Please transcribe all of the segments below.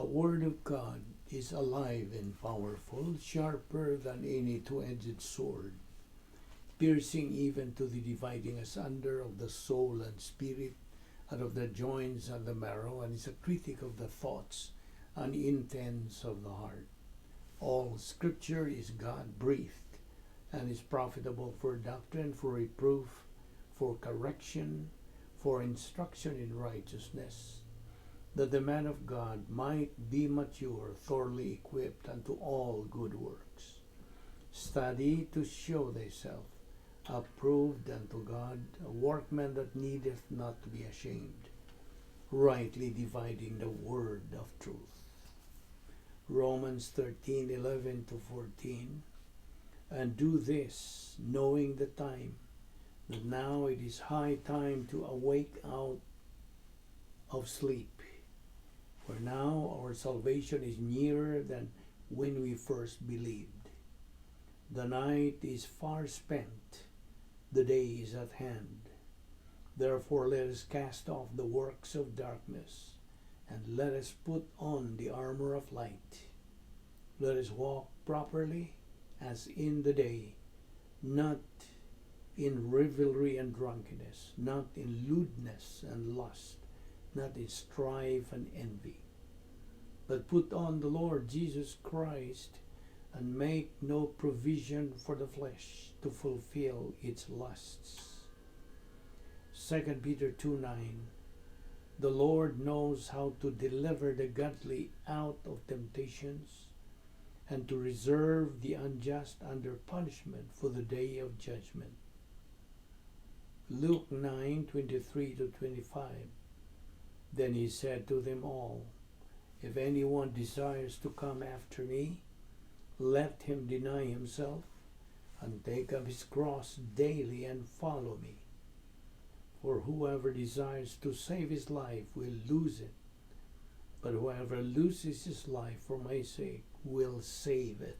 The Word of God is alive and powerful, sharper than any two-edged sword, piercing even to the dividing asunder of the soul and spirit, and of the joints and the marrow, and is a critic of the thoughts and intents of the heart. All Scripture is God-breathed, and is profitable for doctrine, for reproof, for correction, for instruction in righteousness, that the man of God might be mature, thoroughly equipped unto all good works. Study to show thyself approved unto God, a workman that needeth not to be ashamed, rightly dividing the word of truth. Romans 13:11-14. And do this, knowing the time, that now it is high time to awake out of sleep. For now our salvation is nearer than when we first believed. The night is far spent, the day is at hand. Therefore let us cast off the works of darkness, and let us put on the armor of light. Let us walk properly as in the day, not in revelry and drunkenness, not in lewdness and lust, not in strife and envy. But put on the Lord Jesus Christ, and make no provision for the flesh to fulfill its lusts. 2 Peter 2:9. The Lord knows how to deliver the godly out of temptations, and to reserve the unjust under punishment for the day of judgment. Luke 9:23-25. Then he said to them all, If anyone desires to come after me, let him deny himself, and take up his cross daily and follow me. For whoever desires to save his life will lose it, but whoever loses his life for my sake will save it.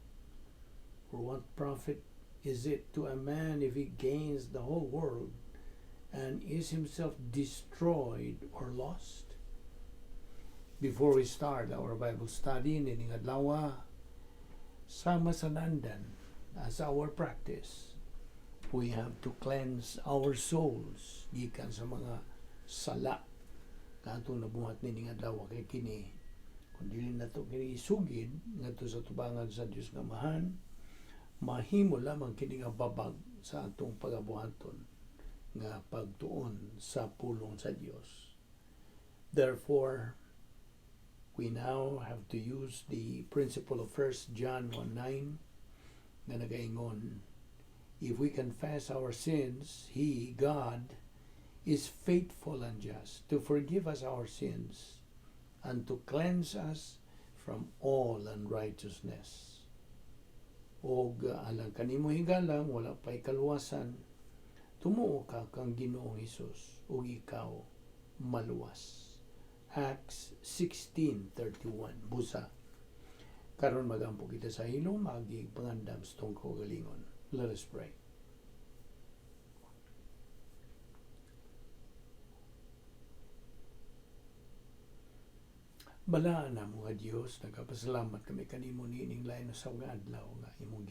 For what profit is it to a man if he gains the whole world and is himself destroyed or lost? Before we start our Bible study, nining adlaw, sama sanandan, as our practice, we have to cleanse our souls gikan sa mga sala katong nabuhat nining adlaw kay kini kun dili nato kini isugid ngadto sa tubangan sa Dios nga Amahan, mahimo lamang kini nga babag sa atong pagabuhaton nga pagtuon sa pulong sa Dios. Therefore, we now have to use the principle of 1 John 1:9 na nagaingon, if we confess our sins, He, God, is faithful and just to forgive us our sins and to cleanse us from all unrighteousness. O alang kanimo higalang, wala pa'y kaluwasan, tumuo ka kang Ginoong Hesus, o ikaw maluwas. Acts 16:31. Busa. Karon magampo kita sa hilom, magi pangandam sa tong kaugalingon. Let us pray. Balaan na mga Diyos, nagkapasalamat kami kanimo nining lain sa mga adlaw nga imong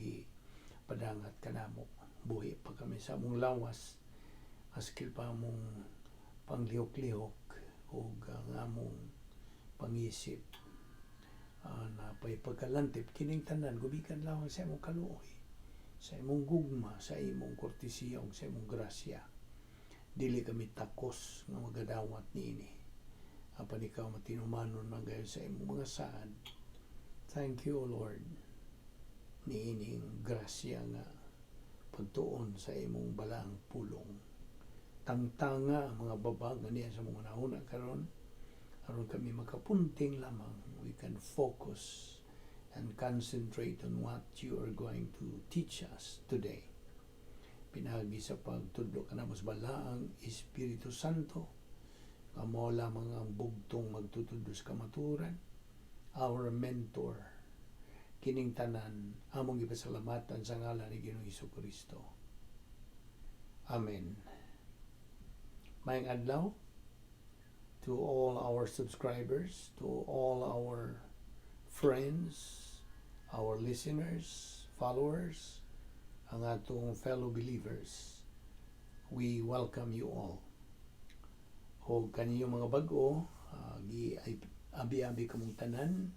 padangat kanamo. Buhi pa kami sa among lawas, askil pa among panglihok-lihok o ang among pangisip na pa'y pagkalantip kining tanan, gubikan lang sa imong kaluoy, sa imong gugma, sa imong kortesiyong, sa imong grasya. Dili kami takos nga magadawat niini. Apan ikaw matinumanon man gayon sa imong mga saad. Thank you, O Lord, niining grasya nga pagtuon sa imong balang pulong. Tangtanga ang mga babag niya sa mga nauna karon aron kami makapunting lamang. We can focus and concentrate on what you are going to teach us today. Pinagi sa pagtudlo ka na mas balaang Espiritu Santo, kamo lamang ang bugtong magtutudlo sa kamaturan, our mentor, kining tanan, among ipasalamatan sa ngalan ni Ginoong Hesukristo. Amen. Maayong adlaw, to all our subscribers, to all our friends, our listeners, followers, ang atong fellow believers. We welcome you all. O kaniyo mga bag-o, abi-abi kamong tanan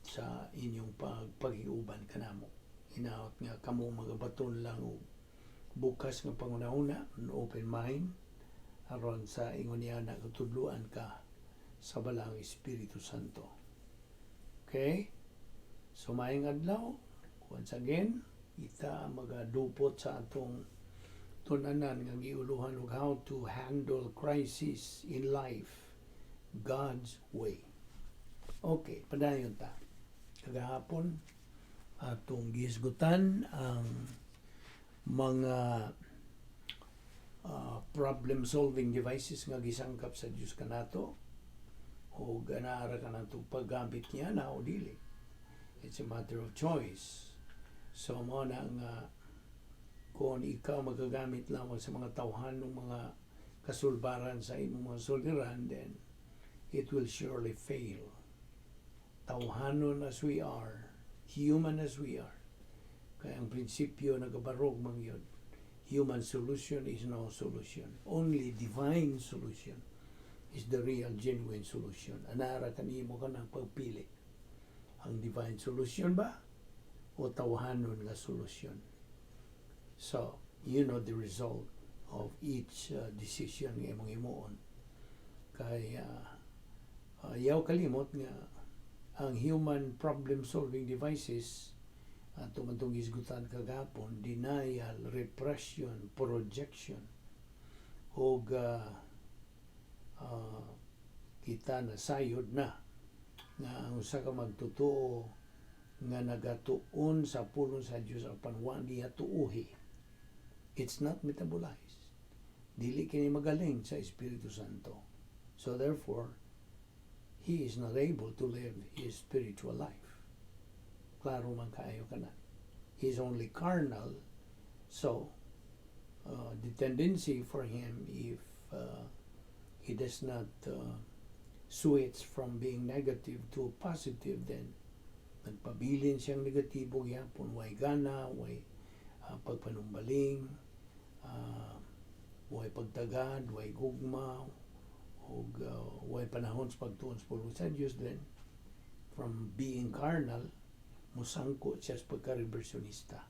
sa inyong pag-iuban kanamo. Hinaot nga kamo mga baton lang og bukas nga pangunahuna, open mind, aron sa ingon niya na katudluan ka sa balang Espiritu Santo. Okay? So maayong adlaw, once again, kita magadupot sa atong tunanan nga giuluhan og how to handle crisis in life God's way. Okay, padayon ta. Kagahapon atong gisgutan ang mga problem-solving devices nga gisangkap sa Dios kanato o ganaara ka nato paggamit niya na o dili. It's a matter of choice. So mo na nga kung ikaw magagamit lamang sa mga tawhan ng mga kasulbaran sa imong mga suliran, then it will surely fail. Tawhanon as we are, human as we are. Kaya ang prinsipyo nagabarog man yun. Human solution is no solution. Only divine solution is the real, genuine solution. Anara kanimo ka ng pagpili. Ang divine solution ba? O tawhanon nga solution? So, you know the result of each decision nga imong imuon. Kaya, yaw kalimot nga ang human problem-solving devices ato man itong isgutan kagapon, denial, repression, projection, o kita na sayod na nga ang usa ka magtotoo nga nagatuon sa pulong sa Dios apan wa niya tuuhi. It's not metabolized. Dili kini magaling sa Espiritu Santo. So therefore, he is not able to live his spiritual life. Klaro man kaayo kana. He is only carnal, so the tendency for him, if he does not switch from being negative to positive, then nagpabilin siyang negatibo gyapon, way gana, way pagpanumbaling, way pagtagad, way gugma, o way panahon sa pagtuon sa pulong sa Diyos, then from being carnal, musangko siya sa pagka-reversionista.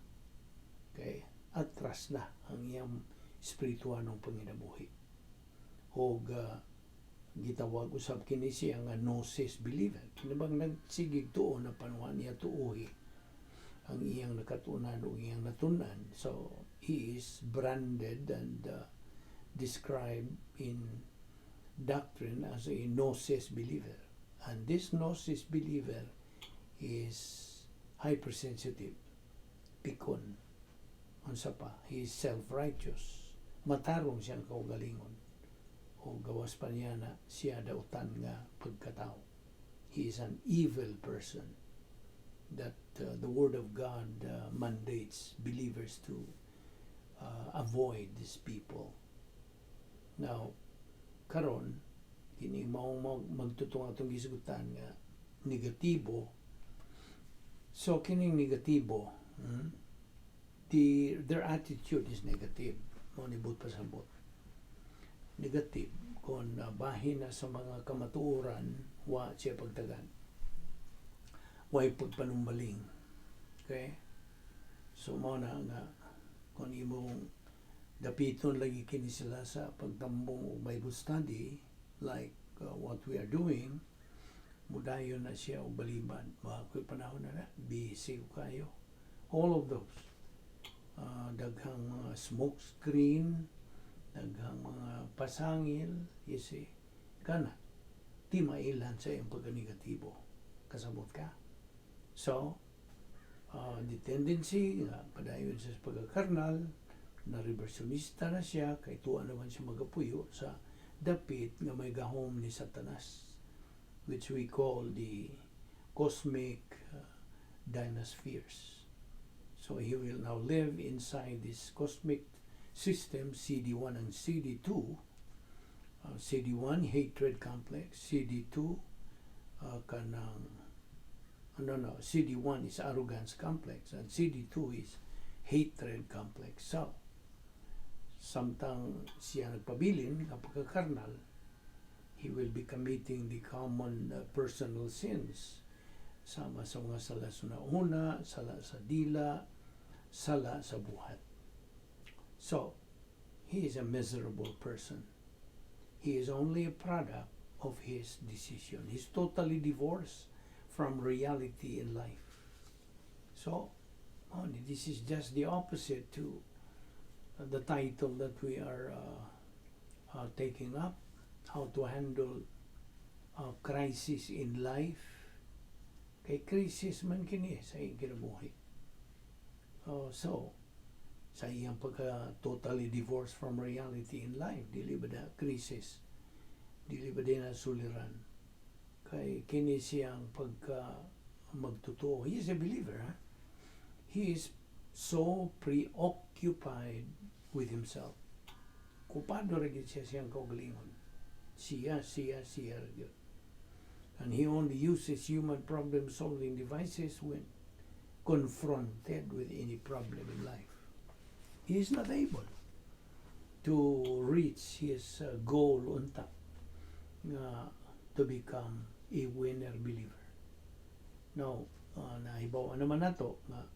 Okay? Atras na ang iyang espirituanong panginabuhi. O gitawag usab kini siya nga gnosis believer. Kinabang nagsigig tuon na panuhan niya tuuhi ang iyang nakatunan o iyang natunan. So, he is branded and described in doctrine as a gnosis believer. And this gnosis believer is hypersensitive, pikon, unsa pa, he is self-righteous, matarong siyang kaugalingon, o gawas pa niya na siya dautan nga pagkatao. He is an evil person that the Word of God mandates believers to avoid these people. Now, karon kini mao magtutong atong gisgutan nga negatibo. So kining negatibo, their attitude is negative. Mo nibut pasabot. Negative kon bahin na sa mga kamatuoran, wa siya pagtagan. Way pagpanumbaling. Okay? So mao na nga kon imong dapiton lagi kini sila sa pagtambong o Bible study, like what we are doing, mudayon na siya o baliban. Makoy panahon na busy kayo. All of those. Daghang mga smoke screen, daghang mga pasangil, you see, kana, di mailan sa iyong pagka-negatibo. Kasabot ka. So, the tendency, padayon sa pagka-karnal, na reversionista na siya, kay tuwa naman siya magapuyo sa dapit nga may gahom ni Satanas, which we call the cosmic dynaspheres. So he will now live inside this cosmic system, CD1 and CD2, CD1, hatred complex. CD2, CD1 is arrogance complex, and CD2 is hatred complex. So, samtang siya nagpabilin kapag karnal, he will be committing the common personal sins. Sama sa mga sala sa nauna, sala sa dila, sala sa buhat. So, he is a miserable person. He is only a product of his decision. He's totally divorced from reality in life. So, this is just the opposite to the title that we are taking up, how to handle crisis in life. Kay crisis man kini sa iyang kinabuhi. So, sa iyang pagka totally divorced from reality in life, dili ba na crisis, dili ba din na suliran. Kay kini siyang pagka magtotoo. He is a believer. Huh? He is so preoccupied with himself. Kupado rin siya siyang kaugalingon. Siya. And he only uses human problem-solving devices when confronted with any problem in life. He is not able to reach his goal on top, to become a winner believer. Now, nahibaw naman nato nga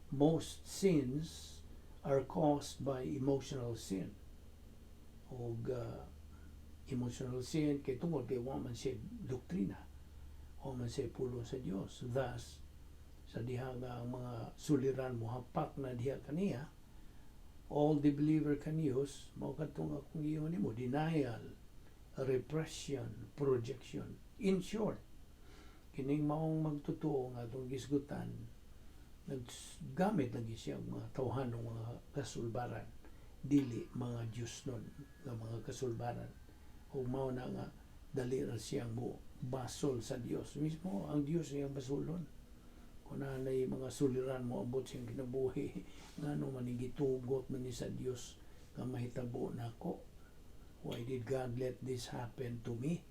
most sins are caused by emotional sin. O emotional sin kay tungod kay wa man siya doktrina o man siya pulo sa Dios. Thus, sa diha nga ang mga suliran mo hapak na diha kaniya, all the believer can use mao kadtong akong giingon nimo, denial, repression, projection. In short, kining maong magtotoo nga atong gisgutan, naggamit lagi siya mga tawhanong mga kasulbaran, dili mga Diyos nun nga mga kasulbaran. O mao na nga dali ra siyang mo basol sa Dios mismo, ang Dios iyang basulon. Kung nanay mga suliran mo abot siyang kinabuhi, ngano man gitugot man ni sa Dios nga mahitabo nako. Why did God let this happen to me?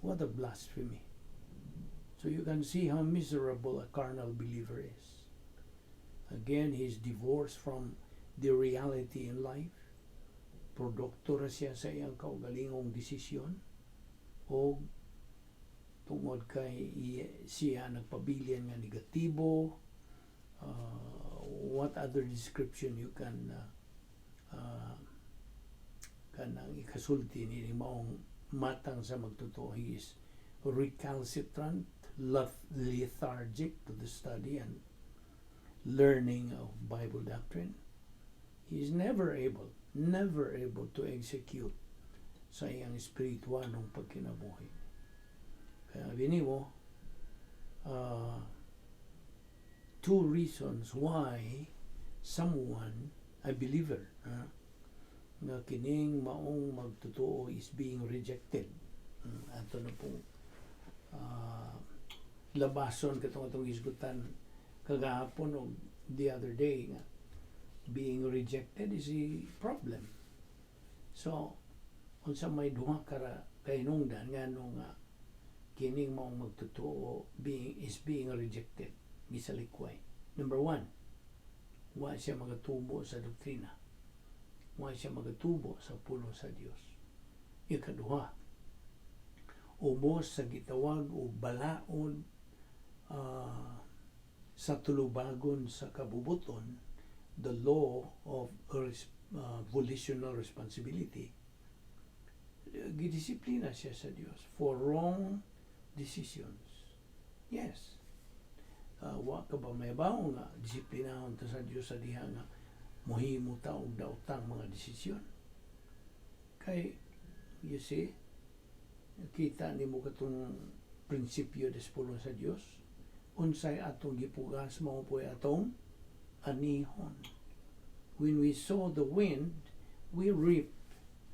What a blasphemy. So you can see how miserable a carnal believer is. Again, he is divorced from the reality in life. Produkto ra siya sa iyang kaugalingong desisyon o tungod kay siya nagpabilin nga negatibo. What other description you can kanang ikasulti ni maong matang sa magtotoo? He is recalcitrant, lethargic to the study and learning of Bible doctrine. He is never able to execute sa iyang espiritualong pagkinabuhi. Kaya binimo, two reasons why someone, a believer, nga kining maong magtotoo is being rejected. Ato na pong labason katong isgutan kagahapon o the other day nga being rejected is a problem. So, unsa may duha kara kahinungdan ngano nga kining maong magtotoo is being rejected, gisalikway. Number one, wa siya magatubo sa doktrina. Wa siya magatubo sa pulo sa Dios. Ikaduha, ubos sa gitawag o balaod sa tulubagon sa kabubuton, the law of volitional responsibility, gidisiplina siya sa Dios for wrong decisions. Yes. Wa ka ba may bawo nga disiplinahon ta sa Dios sa diha nga mohimo ta og daotang mga desisyon. Kay you see, kita nimo katong prinsipyo des pulo sa Dios, unsay atong gipugas mao po'y atong anihon. When we sow the wind, we reap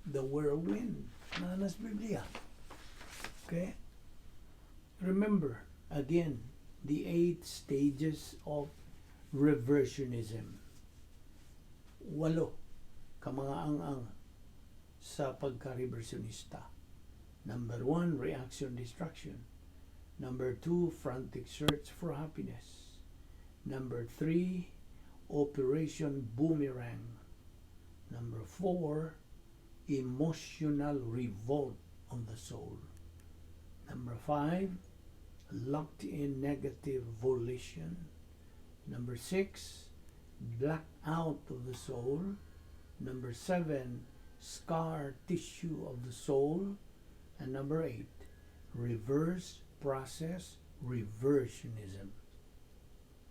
the whirlwind. Nanas Biblia. Okay? Remember, again, the 8 stages of reversionism. 8 ka mga ang sa pagka-reversionista. Number 1, reaction destruction. Number 2, frantic search for happiness. Number 3, operation boomerang. Number 4, emotional revolt on the soul. Number 5, locked in negative volition. Number 6, blackout of the soul. Number 7, scar tissue of the soul. And number 8, reverse process reversionism.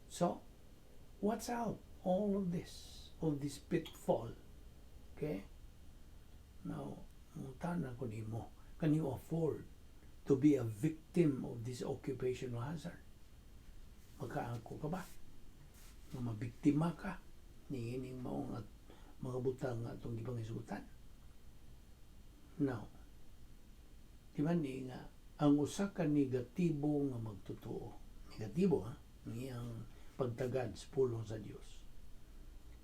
So, what's out all of this pitfall? Okay? Now, mutana ko nimo, can you afford to be a victim of this occupational hazard? Magkaangko ka ba? Nga mabiktima ka ni ining maong at mga butang nga itong gipangisutan? Now, di ba ni nga, ang usa ka negatibo nga magtotoo. Negatibo, ha? Ngiyang pagtagad sa pulong sa Dios.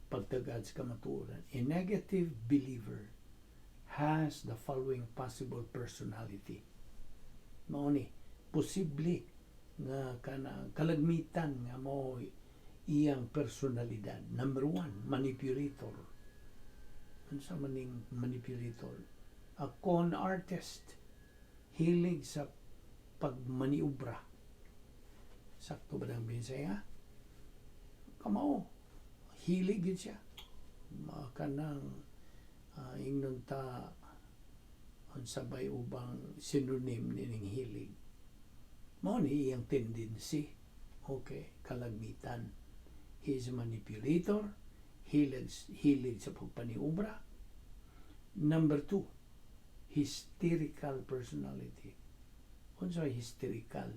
Pagtagad sa kamatuoran. A negative believer has the following possible personality. Mao ni, posible nga kanang kalagmitan nga mao iyang personalidad. Number 1, manipulator. Ano sa maning manipulator? A con artist. Hilig sa pagmaniubra. Sakto ba ng Visayan? Kamao. Hilig yun siya. Kanang ingnon ta ang sabay ubang synonym nining hilig. Mao ni iyang tendency. Okay, kalagmitan. He is a manipulator. Hilig sa pagpaniubra. Number 2, hysterical personality. Unsa hysterical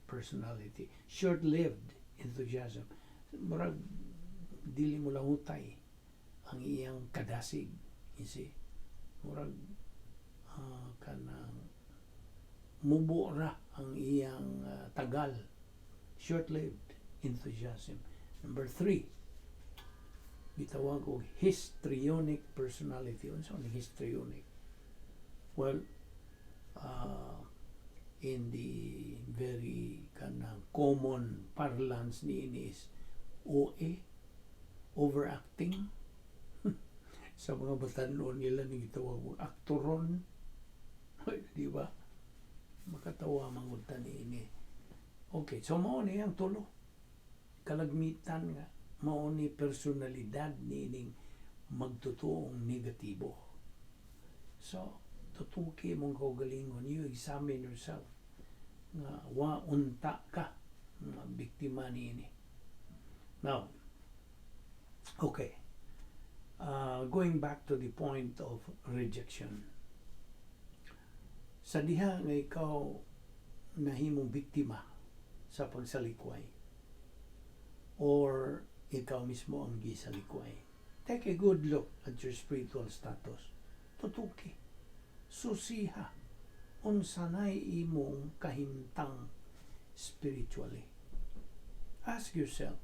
personality? Short-lived enthusiasm. Murag dili mo lahutay ang iyang kadasig. You see? Murag kanang mubo ra ang iyang tagal. Short-lived enthusiasm. Number 3, gitawag og histrionic personality. Unsa ang histrionic? Well, in the very common parlance ni is OA, overacting. Sa mga batanon nila ni gitawag og aktoron. Di ba? Makatawa mangunta ni ini. Okay, so mao ni ang tulo. Kalagmitan nga mao ni personalidad ni ining magtutuong negatibo. So, tutuki mong kaugalingon, you examine yourself nga waunta ka nga biktima niini. Now, okay, going back to the point of rejection. Sa diha nga ikaw nahimong biktima sa pagsalikway or ikaw mismo ang gisalikway, take a good look at your spiritual status. Tutuki, susiha, unsanay imong kahimtang spiritually. Ask yourself,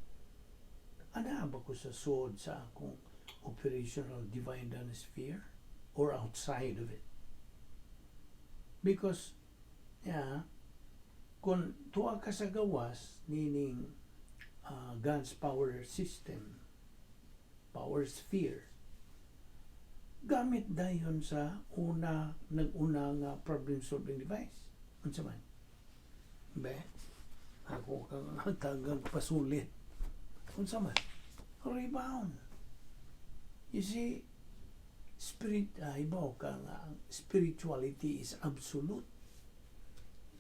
ana ba ko sa sod sa akong operational divine sphere or outside of it? Because, kung tuwa ka sa gawas nining God's power system, power sphere, gamit dayon sa nag-una nga problem-solving device. Unsa man? Be, ako kang tagang pasulit. Unsa man? Rebound. You see, ibaw ka nga, spirituality is absolute.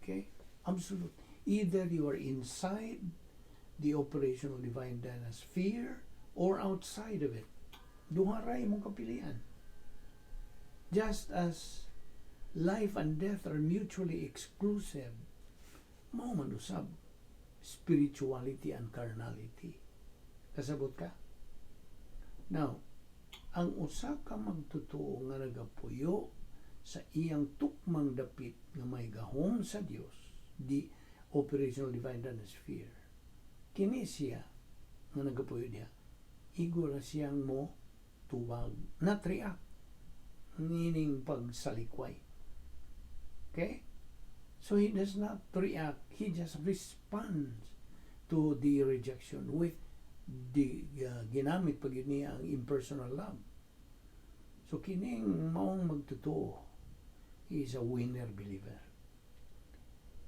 Okay? Absolute. Either you are inside the operational divine sphere or outside of it. Duha ra imong kapilian. Just as life and death are mutually exclusive, mao man usab spirituality and carnality. Kasabot ka? Now, ang usa ka magtutuo nga nagapuyo sa iyang tukmang dapit nga may gahom sa Dios, di operational divine sphere. Kini siya nga nagapuyo niya, igura siyang mo tuwag, not react. meaning pagsalikway. Okay? So he does not react, he just responds to the rejection with the ginamit pag yun niya ang impersonal love. So kining maong magtotoo, he is a winner believer.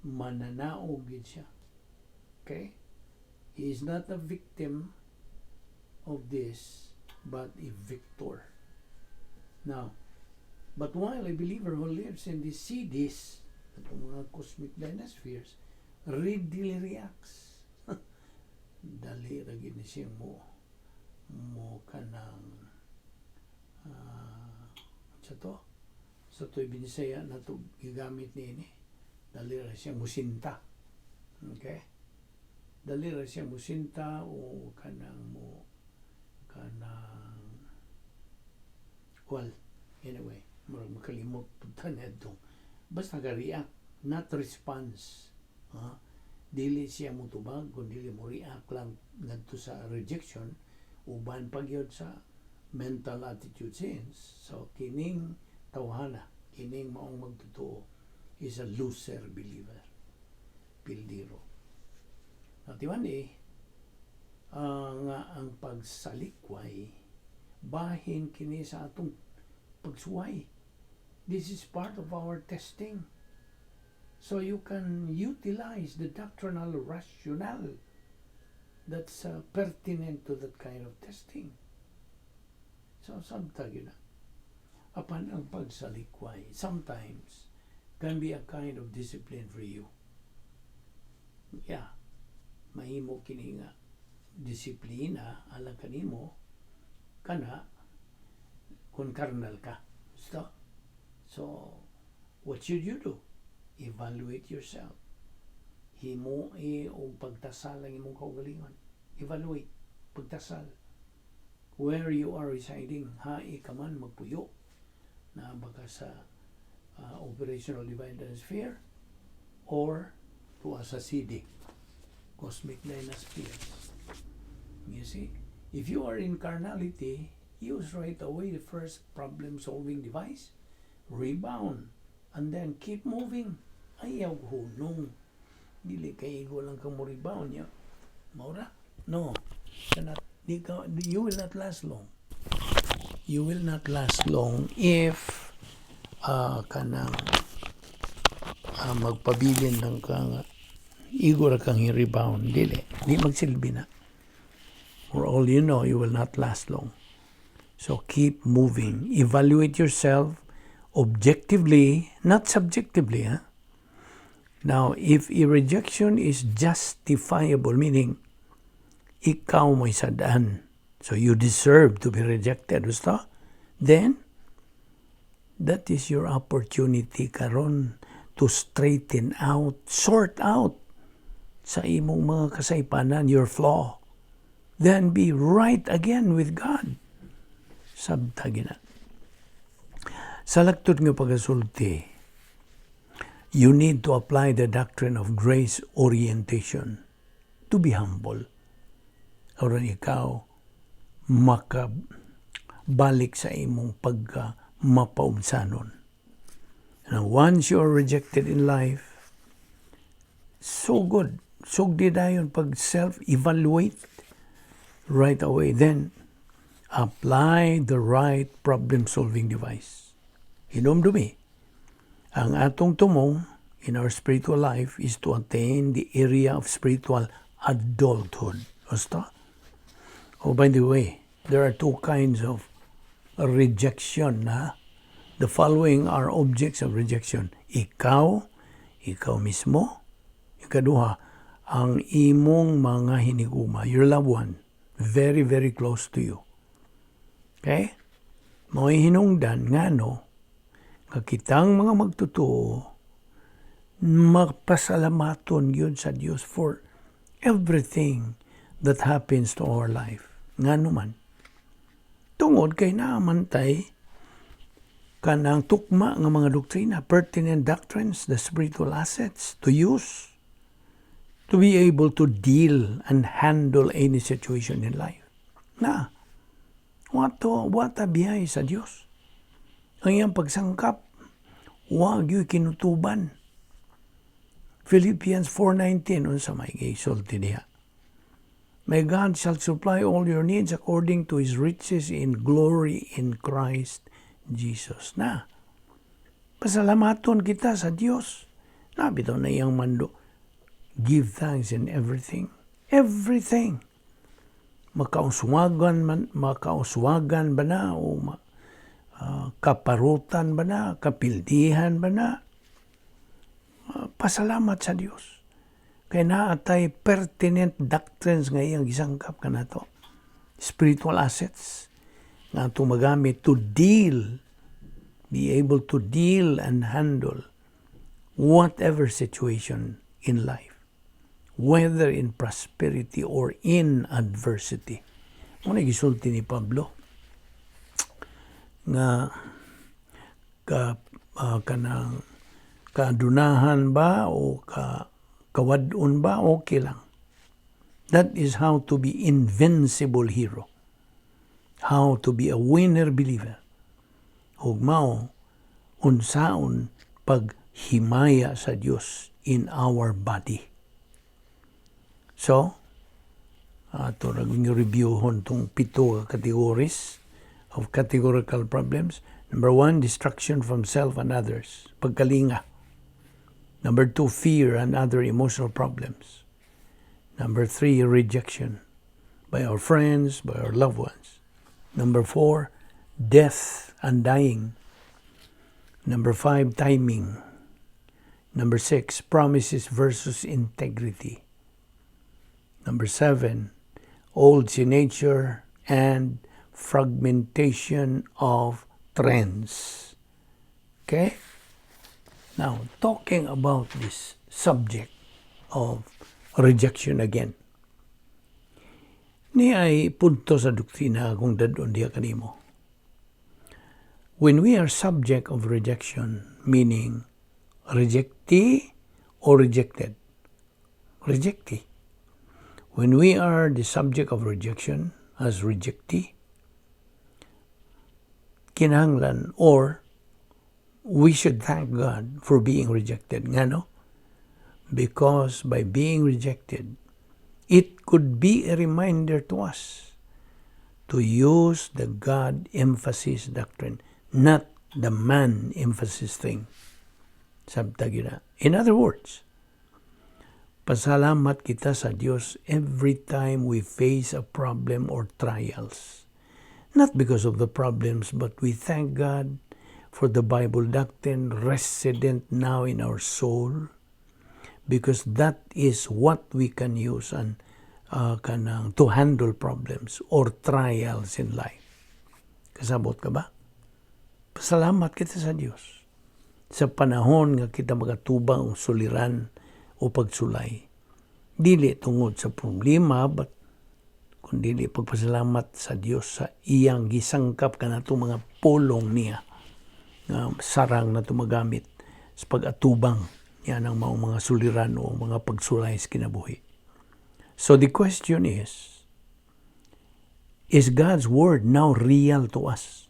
Mananaog yun siya. Okay? He is not a victim of this, but a victor. Now, but while a believer who lives in the Cities, itong mga cosmic dynaspheres, readily reacts. Dali lagi na siya mo kanang sa to'y binisaya na ito gigamit ni ini. Dali ra siya musinta. Okay? Dali ra siya musinta o kanang well, anyway, makalimot punta na ito. Basta ka-react, not response. Dili siya mutubag, kung dili mo react lang ngadto sa rejection, uban pagyod sa mental attitude change. So, kining tawhana, kining maong magtotoo, is a loser believer. Pildiro. Natiwan nga ang pagsalikway, bahin kini sa atong pagsuway. This is part of our testing. So you can utilize the doctrinal rationale that's pertinent to that kind of testing. So sometimes, apan ang pagsalikway, sometimes, can be a kind of discipline for you. Yeah, mahimo kini nga disiplina alang kanimo kana kung karnal ka. So, what should you do? Evaluate yourself. Himo o pagtasal ang imong kaugalingon. Evaluate, pagtasal. Where you are residing, ka man magpuyo na baka sa operational divine sphere or to sa CD, cosmic dynaspheres. You see, if you are in carnality, use right away the first problem-solving device, rebound, and then keep moving. Ayaw hunong. Dili kaigo lang ka mo rebound niya. Maura? No. You will not last long. You will not last long if magpabilin lang ka igor kang i-rebound. Dili magsilbi na. For all you know, you will not last long. So keep moving. Evaluate yourself objectively, not subjectively. Now, if a rejection is justifiable, meaning ikaw mo'y sadaan, so you deserve to be rejected, then that is your opportunity karon to straighten out, sort out sa imong mga kasaypanan, your flaw. Then be right again with God. Sabtagina. Sa lagtod nga pagasulti, you need to apply the doctrine of grace orientation to be humble. Aron ikaw makabalik sa imong pagka-mapaumsanon. And once you are rejected in life, so good. Sugdi dayon pag self-evaluate right away. Then, apply the right problem-solving device. Hinumdumi, ang atong tumong in our spiritual life is to attain the area of spiritual adulthood. Basta? Oh, by the way, there are two kinds of rejection. The following are objects of rejection. Ikaw mismo. Ikaduha, ang imong mga hiniguma, your loved one, very, very close to you. Okay? Mo'y hinungdan nga kakitang mga magtotoo, magpasalamaton yun sa Diyos for everything that happens to our life. Nga naman, tungod kay naamantay kanang tukma ng mga doktrina, pertinent doctrines, the spiritual assets to use to be able to deal and handle any situation in life. What a biyay sa Diyos. ang iyang pagsangkap, wag yu kinutuban. Philippians 4:19 unsa may gisulti diha. My God shall supply all your needs according to His riches in glory in Christ Jesus. Na, pasalamaton kita sa Dios. Na, bitaw na iyang mando. Give thanks in everything. Everything. Makauswagan ba na o kaparutan ba na, kapildihan ba na, pasalamat sa Dios. Kaya naatay pertinent doctrines nga iyang gisangkap ka na to. Spiritual assets nga ito magamit to deal, be able to deal and handle whatever situation in life, whether in prosperity or in adversity. Muna gisulti ni Pablo nga kanang kaadunahan ba o kawadun ba, okay lang. That is how to be invincible hero. How to be a winner believer. Ug mao unsaon paghimaya sa Dios in our body. So, ato naging reviewon tong 7 categories of categorical problems. Number 1, distraction from self and others. Pagkalinga. Number 2, fear and other emotional problems. Number 3, rejection by our friends, by our loved ones. Number 4, death and dying. Number 5, timing. Number 6, promises versus integrity. Number 7, old in nature and fragmentation of trends. Okay? Now, talking about this subject of rejection again. Ni ay punto sa doktrina kung dadon diya kanimo. When we are subject of rejection, meaning rejectee or rejected? Rejectee. When we are the subject of rejection as rejectee, kinahanglan or we should thank God for being rejected. Nga no? Because by being rejected, it could be a reminder to us to use the God emphasis doctrine, not the man emphasis thing. Sabtag yun na. In other words, pasalamat kita sa Diyos every time we face a problem or trials. Not because of the problems, but we thank God for the Bible doctrine resident now in our soul, because that is what we can use and to handle problems or trials in life. Kasabot ka ba? Pasalamat kita sa Diyos sa panahon nga kita magatubang o suliran o pagsulay. Dili tungod sa problema, but kundi pagpasalamat sa Diyos sa iyang gisangkap ka na itong mga pulong niya nga sarang na tumagamit sa pag-atubang yan ang mga suliran o mga pagsulay sa kinabuhi. So the question is God's Word now real to us?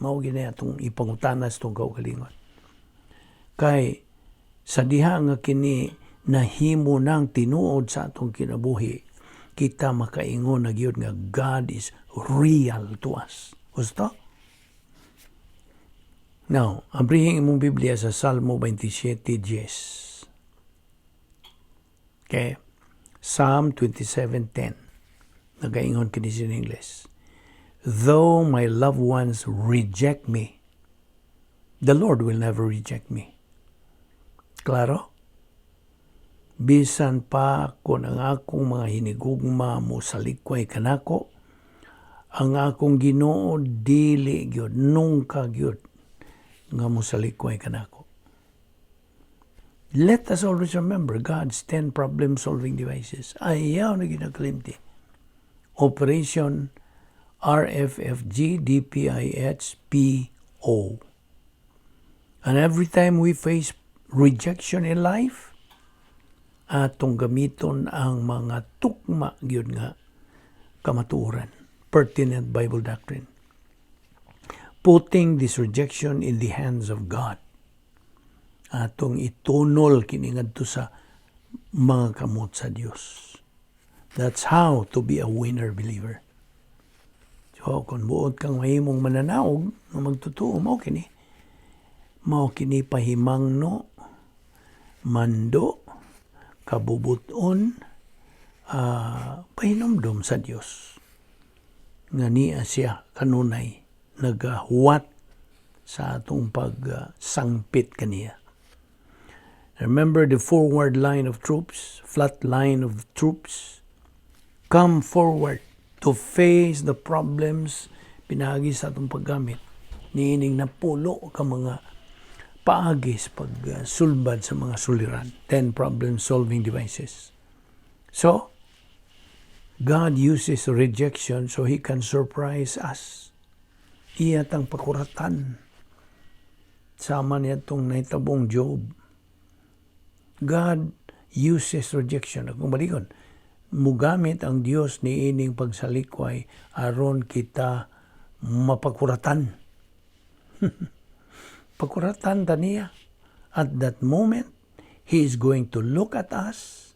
Mao gina itong ipangutanas itong kaugalingon. Kay sa diha nga kini nahimo ng tinuod sa atong kinabuhi, kita makaingon na gyud nga God is real to us. Gusto? Now, abrihin imong Biblia sa Salmo 27:10. Okay? Psalm 27:10. Nagaingon kini sa English. Though my loved ones reject me, the Lord will never reject me. Klaro? Bisan pa kung ang akong mga hinigugma mo sa likway kanako, ang akong Ginoo dili gyud nungka gyud nga mo sa likway kanako. Let us always remember God's 10 problem-solving devices. Ayaw na ginaglimti. Operation RFFGDPIHPO. And every time we face rejection in life, atong gamiton ang mga tukma gyud nga kamatuoran, pertinent Bible doctrine. putting this rejection in the hands of God. Atong itunol kini ngadto sa mga kamot sa Dios. That's how to be a winner believer. So, kung buod kang mahimong mananaog, nga magtutuo, mao kini pahimangno, mando, kabubuton, pahinomdom sa Dios. Nga niya siya kanunay nagahuwat sa atong pagsangpit kaniya. Remember the forward line of troops, flat line of troops. Come forward to face the problems pinagi sa atong paggamit. Niining napulo ka mga paagis pagsulbad sa mga suliran. 10 problem-solving devices. So, God uses rejection so He can surprise us. Iya tang pakuratan. Sama niya itong naitabong Job. God uses rejection. Kung balikon, mugamit ang Dios ni ining pagsalikway aron kita mapakuratan. Pakuratan taniya. At that moment, He is going to look at us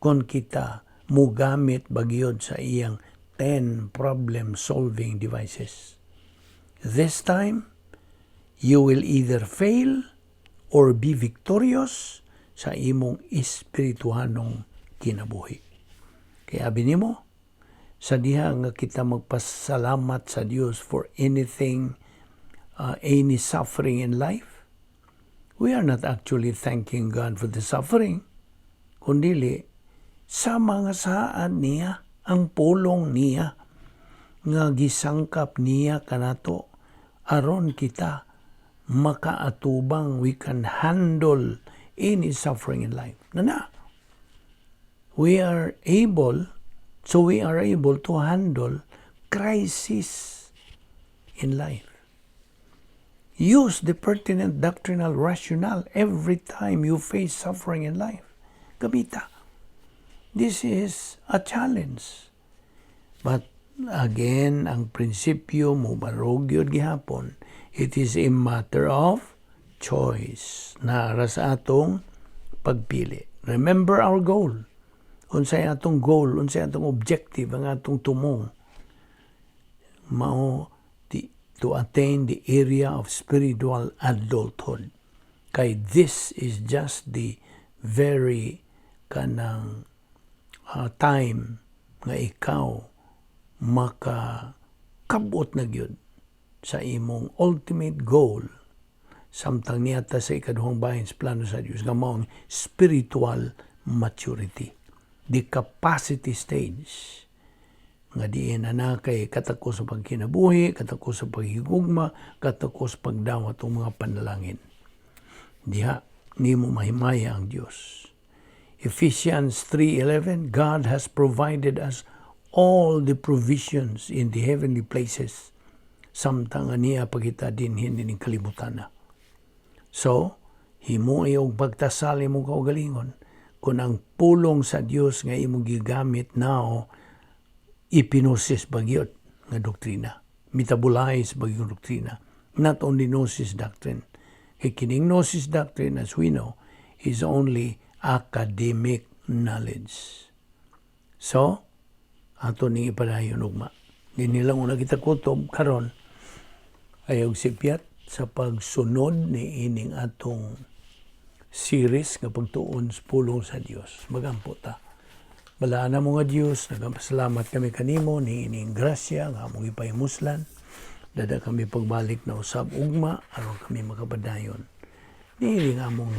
kung kita mugamit bagyod sa iyang 10 problem-solving devices. This time, you will either fail or be victorious sa imong espirituhanong kinabuhi. Kaya binimo, sa diha nga kita magpasalamat sa Dios for anything, any suffering in life, we are not actually thanking God for the suffering, kundili sa mga saan niya, ang pulong niya, nga gisangkap niya kanato, aron kita makaatubang, we can handle any suffering in life. We are able to handle crisis in life. Use the pertinent doctrinal rationale every time you face suffering in life. Gamita. This is a challenge. But again, ang prinsipyo mo barog yun gihapon, it is a matter of choice. Nara sa atong pagpili. Remember our goal. Unsay atong goal, unsay atong objective, ang atong tumong. To attain the area of spiritual adulthood. Kay this is just the very kanang time nga ikaw makakabot na gyud sa imong ultimate goal samtang niyata sa ikaduhang bahin sa plano sa Dios nga maong spiritual maturity, the capacity stage nga diin na kay katako sa pagkinabuhi, katako sa paghigugma, katako sa pagdawat ng mga panalangin. Diha nimo mahimaya ang Dios. Ephesians 3:11, God has provided us all the provisions in the heavenly places samtang aniya pagita dinhin ining kalibutan na. So, himo og pagtasal imong kaugalingon kung ang pulong sa Dios nga imong gigamit now ipinosis bagyod nga doktrina, metabolize bagyod doktrina, not only gnosis doctrine. Kining gnosis doctrine, as we know, is only academic knowledge. So, ato ning ipadayon ugma. Di nilang una kita kutob karon ayog sipiat sa pagsunod ni ining atong series nga pagtuon sa pulong sa Dios. Magampo ta. Balaan na mo nga Dios, nagapasalamat kami kanimo ni ining grasya nga among ipahimuslan. Dada kami pagbalik na usab ugma aron kami makapadayon. Ni among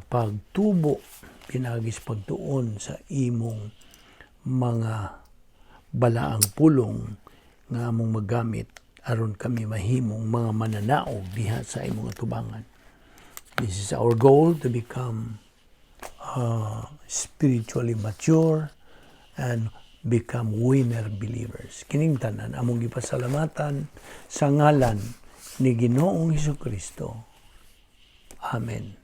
pagtubo pinagis pagtuon sa imong mga balaang pulong nga among magamit aron kami mahimong mga mananaog diha sa imong atubangan. This is our goal, to become spiritually mature and become winner believers. Kining tanan among gipasalamatan sa ngalan ni Ginoong Hesukristo. Amen.